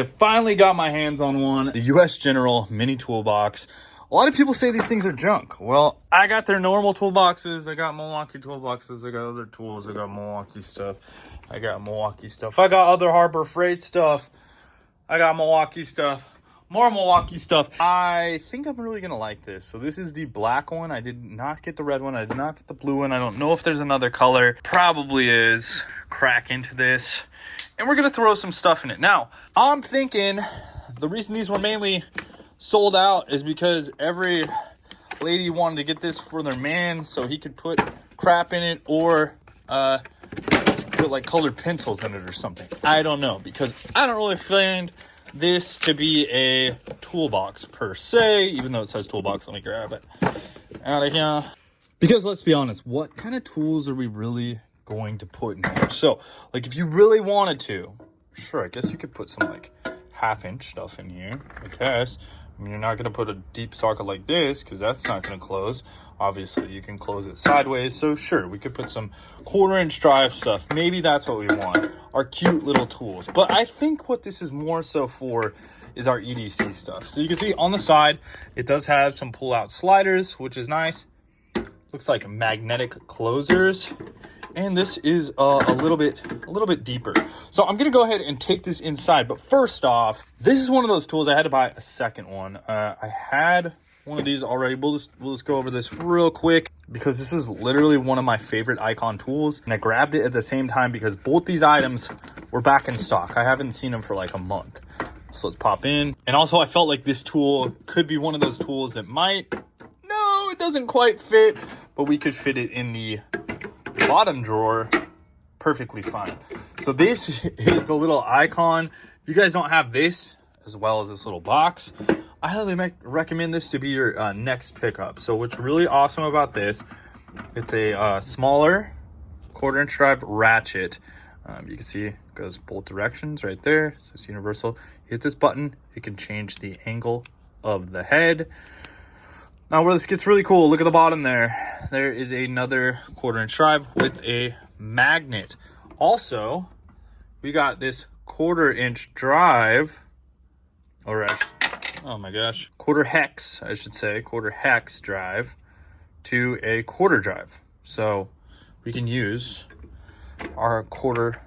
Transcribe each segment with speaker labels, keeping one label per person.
Speaker 1: I finally got my hands on one, the US General Mini Toolbox. A lot of people say these things are junk. Well, I got their normal toolboxes. I got Milwaukee toolboxes. I got other tools. I got Milwaukee stuff. I got other Harbor Freight stuff. I got Milwaukee stuff. More Milwaukee stuff. I think I'm really going to like this. So this is the black one. I did not get the red one. I did not get the blue one. I don't know if there's another color. Probably is. Crack into this. And we're going to throw some stuff in it. Now, I'm thinking the reason these were mainly sold out is because every lady wanted to get this for their man so he could put crap in it, or put like colored pencils in it or something. I don't know, because I don't really find this to be a toolbox per se, even though it says toolbox. Let me grab it out of here. Because let's be honest, what kind of tools are we really going to put in here? So like if you really wanted to, sure, I guess you could put some like 1/2-inch stuff in here, I guess. I mean, you're not going to put a deep socket like this because that's not going to close. Obviously, you can close it sideways. So sure, we could put some 1/4-inch drive stuff. Maybe that's what we want, our cute little tools. But I think what this is more so for is our EDC stuff. So you can see on the side, it does have some pull-out sliders, which is nice. Looks like magnetic closers. And this is a little bit deeper. So I'm gonna go ahead and take this inside. But first off, this is one of those tools. I had to buy a second one. I had one of these already. We'll just go over this real quick because this is literally one of my favorite Icon tools. And I grabbed it at the same time because both these items were back in stock. I haven't seen them for like a month. So let's pop in. And also I felt like this tool could be one of those tools that it doesn't quite fit, but we could fit it in the bottom drawer perfectly fine. So this is the little Icon. If you guys don't have this as well as this little box, I highly recommend this to be your next pickup. So what's really awesome about this, it's a smaller 1/4-inch drive ratchet. You can see it goes both directions right there. So it's universal. You hit this button, it can change the angle of the head. Now where this gets really cool, look at the bottom there. There is another 1/4-inch drive with a magnet. Also, we got this 1/4-inch drive, oh my gosh, 1/4 hex, I should say, 1/4 hex drive to a 1/4 drive. So we can use our 1/4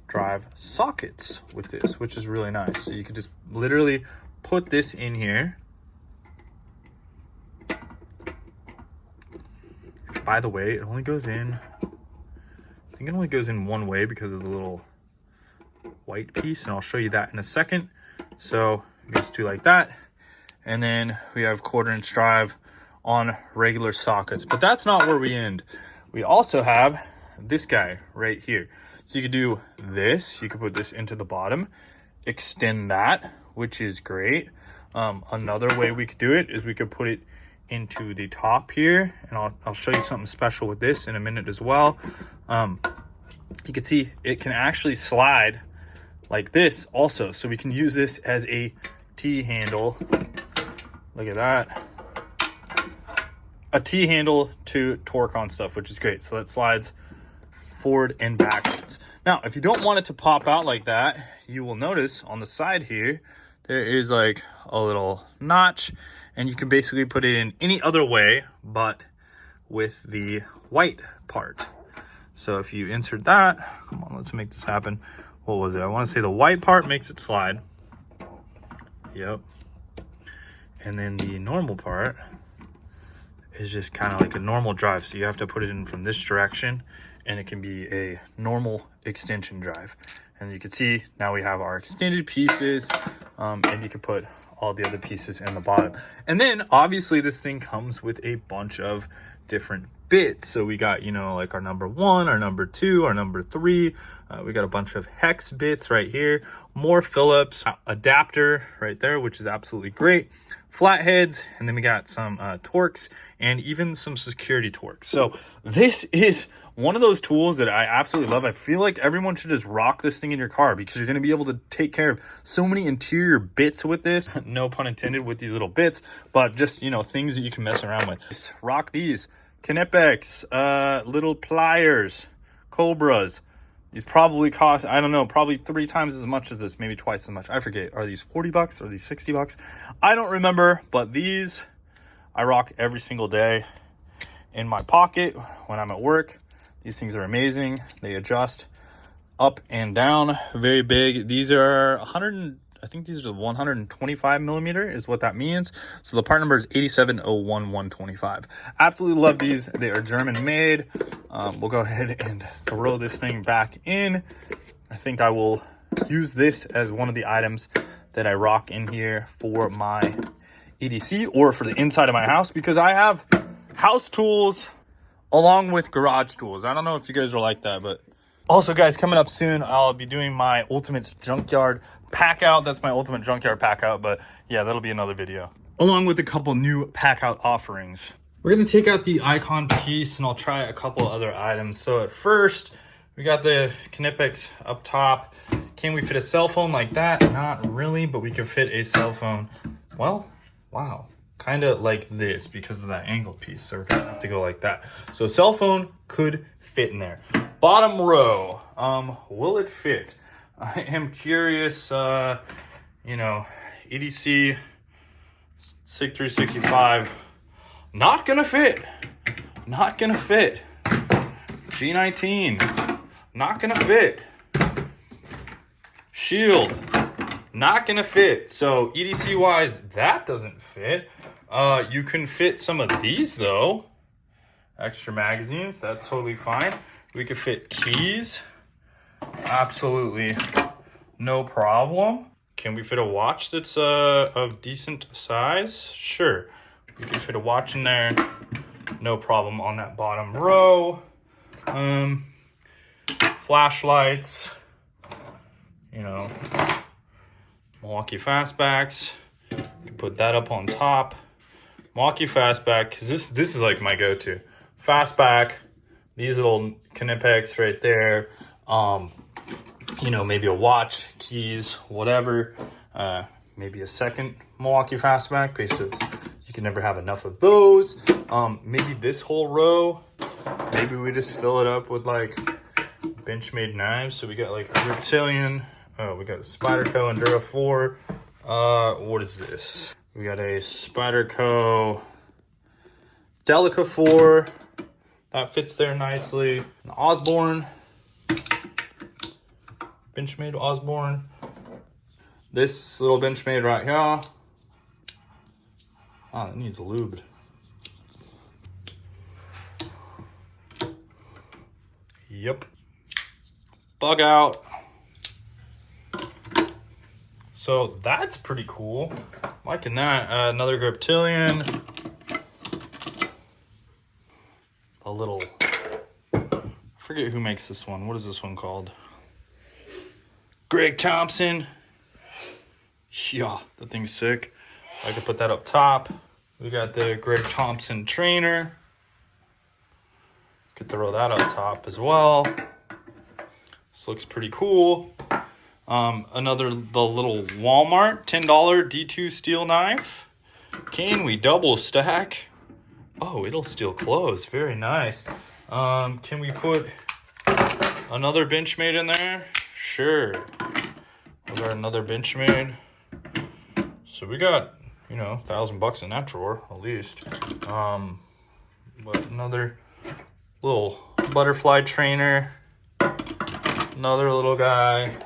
Speaker 1: drive sockets with this, which is really nice. So you could just literally put this in here. By the way, it only goes in, I think it only goes in one way because of the little white piece, and I'll show you that in a second. So it goes to like that, and then we have 1/4-inch drive on regular sockets. But that's not where we end. We also have this guy right here. So you could do this, you could put this into the bottom, extend that, which is great. Another way we could do it is we could put it into the top here, and I'll show you something special with this in a minute as well. You can see it can actually slide like this also, so we can use this as a T-handle. Look at that, a T-handle to torque on stuff, which is great. So that slides forward and backwards. Now if you don't want it to pop out like that, you will notice on the side here there is like a little notch, and you can basically put it in any other way but with the white part. So if you insert that, come on, let's make this happen. What was it? I want to say the white part makes it slide. Yep. And then the normal part is just kind of like a normal drive. So you have to put it in from this direction, and it can be a normal extension drive. And you can see now we have our extended pieces, and you can put all the other pieces in the bottom. And then obviously this thing comes with a bunch of different bits. So we got, like our number 1, our number 2, our number 3. We got a bunch of hex bits right here, more Phillips, adapter right there, which is absolutely great. Flatheads, and then we got some torques and even some security torques. So this is one of those tools that I absolutely love. I feel like everyone should just rock this thing in your car because you're going to be able to take care of so many interior bits with this. No pun intended with these little bits, but just, things that you can mess around with. Just rock these. Knipex, little pliers, cobras, These probably cost, I don't know, probably 3 times as much as this, maybe twice as much. I forget. Are these $40? Are these $60? I don't remember, but these I rock every single day in my pocket when I'm at work. These things are amazing. They adjust up and down, very big. These are 100, I think these are 125 millimeter is what that means. So the part number is 8701125. Absolutely love these. They are German made. We'll go ahead and throw this thing back in. I think I will use this as one of the items that I rock in here for my EDC or for the inside of my house, because I have house tools along with garage tools. I don't know if you guys are like that, but also, guys, coming up soon, I'll be doing my ultimate junkyard pack out. That's my ultimate junkyard pack out, but yeah, that'll be another video, along with a couple new pack out offerings. We're gonna take out the Icon piece and I'll try a couple other items. So at first, we got the Knipex up top. Can we fit a cell phone like that? Not really, but we could fit a cell phone. Well, wow, kind of like this because of that angled piece. So we're gonna have to go like that. So a cell phone could fit in there. Bottom row, will it fit? I am curious, you know, EDC SIG 365, not gonna fit, not gonna fit. G19, not gonna fit. Shield, not gonna fit. So EDC wise, that doesn't fit. You can fit some of these though. Extra magazines, that's totally fine. We could fit keys, absolutely no problem. Can we fit a watch that's of decent size? Sure, we could fit a watch in there, no problem on that bottom row. Flashlights, you know, Milwaukee fastbacks, you can put that up on top. Milwaukee fastback, because this is like my go-to. Fastback, these little Knipex right there, you know, maybe a watch, keys, whatever, maybe a second Milwaukee fastback, because you can never have enough of those. Maybe this whole row, maybe we just fill it up with like Benchmade knives. So we got like a Reptilian, we got a Spyderco Enduro 4, what is this? We got a Spyderco Delica 4, that fits there nicely. An Osborne, Benchmade Osborne. This little Benchmade right here. Oh, it needs lubed. Yep. Bug out. So that's pretty cool. Liking that. Another Reptilian. A little, I forget who makes this one. What is this one called? Greg Thompson. Yeah, that thing's sick. I could put that up top. We got the Greg Thompson trainer. Could throw that up top as well. This looks pretty cool. The little Walmart $10 D2 steel knife. Can we double stack? Oh, it'll still close. Very nice. Can we put another Benchmade in there? Sure. We got another Benchmade. So we got, you know, $1,000 in that drawer at least. But another little butterfly trainer. Another little guy.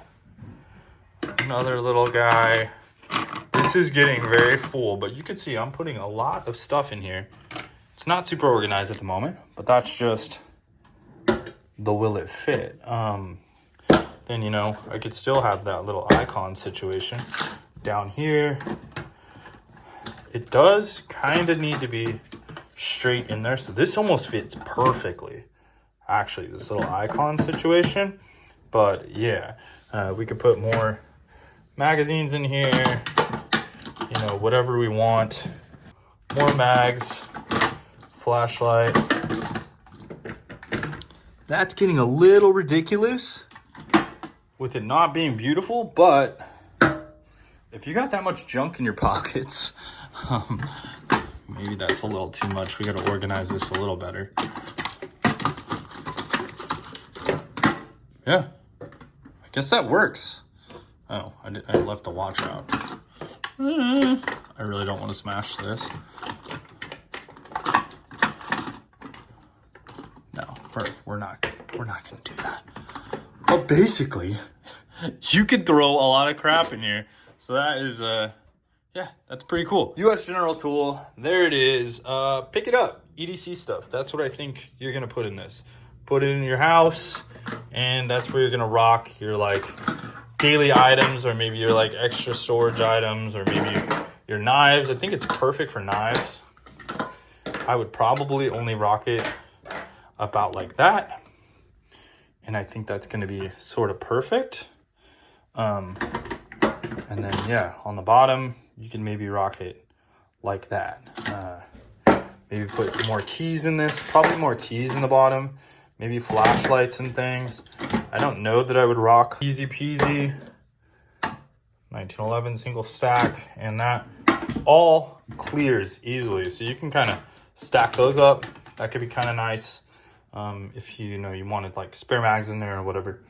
Speaker 1: Another little guy. This is getting very full, but you can see I'm putting a lot of stuff in here. It's not super organized at the moment, but that's just the will it fit. Then, you know, I could still have that little Icon situation down here. It does kind of need to be straight in there. So this almost fits perfectly, actually, this little Icon situation. But yeah, we could put more magazines in here, you know, whatever we want. More mags. Flashlight. That's getting a little ridiculous with it not being beautiful, but if you got that much junk in your pockets, maybe that's a little too much. We got to organize this a little better. Yeah, guess that works. Oh, I left the watch out. I really don't want to smash this. No, we're not gonna do that. But basically, you could throw a lot of crap in here. So that is yeah, that's pretty cool. US General tool, there it is. Pick it up, EDC stuff. That's what I think you're gonna put in this. Put it in your house, and that's where you're gonna rock your like daily items, or maybe your like extra storage items, or maybe your knives. I think it's perfect for knives. I would probably only rock it about like that. And I think that's gonna be sort of perfect. And then yeah, on the bottom, you can maybe rock it like that. Maybe put more keys in this, probably more keys in the bottom, maybe flashlights and things. I don't know that I would rock easy peasy 1911 single stack, and that all clears easily. So you can kind of stack those up. That could be kind of nice. If you know, you wanted like spare mags in there or whatever.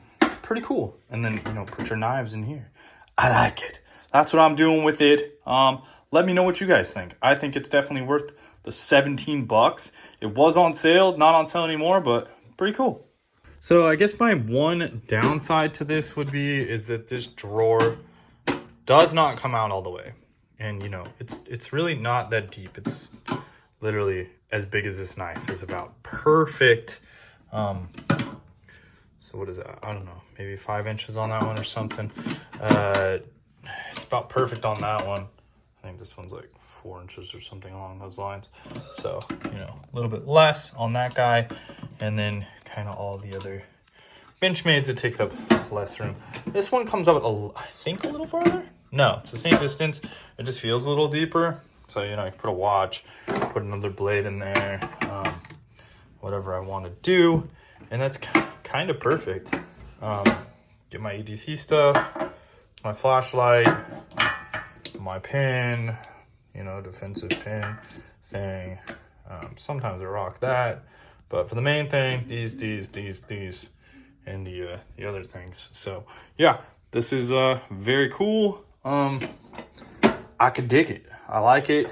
Speaker 1: Pretty cool. And then, you know, put your knives in here. I like it. That's what I'm doing with it. Let me know what you guys think. I think it's definitely worth the 17 bucks. It was on sale, not on sale anymore, but pretty cool. So I guess my one downside to this would be is that this drawer does not come out all the way. And you know, it's really not that deep. It's literally as big as this knife is about perfect. So what is that? I don't know, maybe 5 inches on that one or something. It's about perfect on that one. I think this one's like 4 inches or something along those lines. So, you know, a little bit less on that guy. And then kind of all the other Benchmades, it takes up less room. This one comes up, I think, a little farther. No, it's the same distance. It just feels a little deeper. So, you know, I can put a watch, put another blade in there, whatever I want to do. And that's kind of perfect. Get my EDC stuff, my flashlight, my pin, you know, defensive pin thing. Sometimes I rock that, but for the main thing, these, and the other things. So yeah, this is very cool. I could dig it. I like it.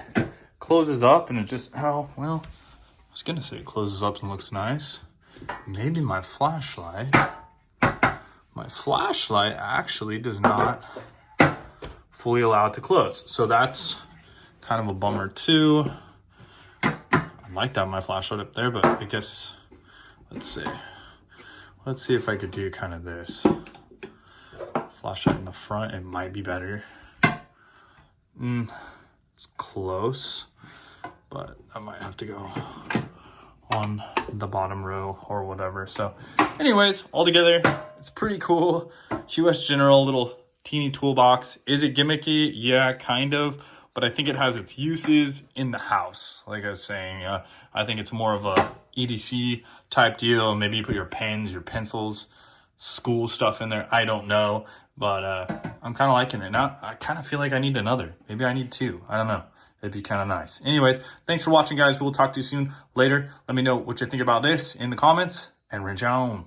Speaker 1: Closes up and it just, oh, well, I was gonna say it closes up and looks nice. Maybe my flashlight actually does not fully allow it to close. So that's kind of a bummer too. I like to have my flashlight up there, but I guess, let's see if I could do kind of this. Flashlight in the front, it might be better. It's close, but I might have to go on the bottom row or whatever. So anyways, altogether, it's pretty cool. US General little teeny toolbox. Is it gimmicky? Yeah, kind of, but I think it has its uses in the house. Like I was saying, I think it's more of a EDC type deal. Maybe you put your pens, your pencils, school stuff in there. I don't know, but I'm kind of liking it. Now I kind of feel like I need another. Maybe I need two. I don't know. It'd be kind of nice. Anyways, thanks for watching, guys. We'll talk to you soon later. Let me know what you think about this in the comments, and wrench on.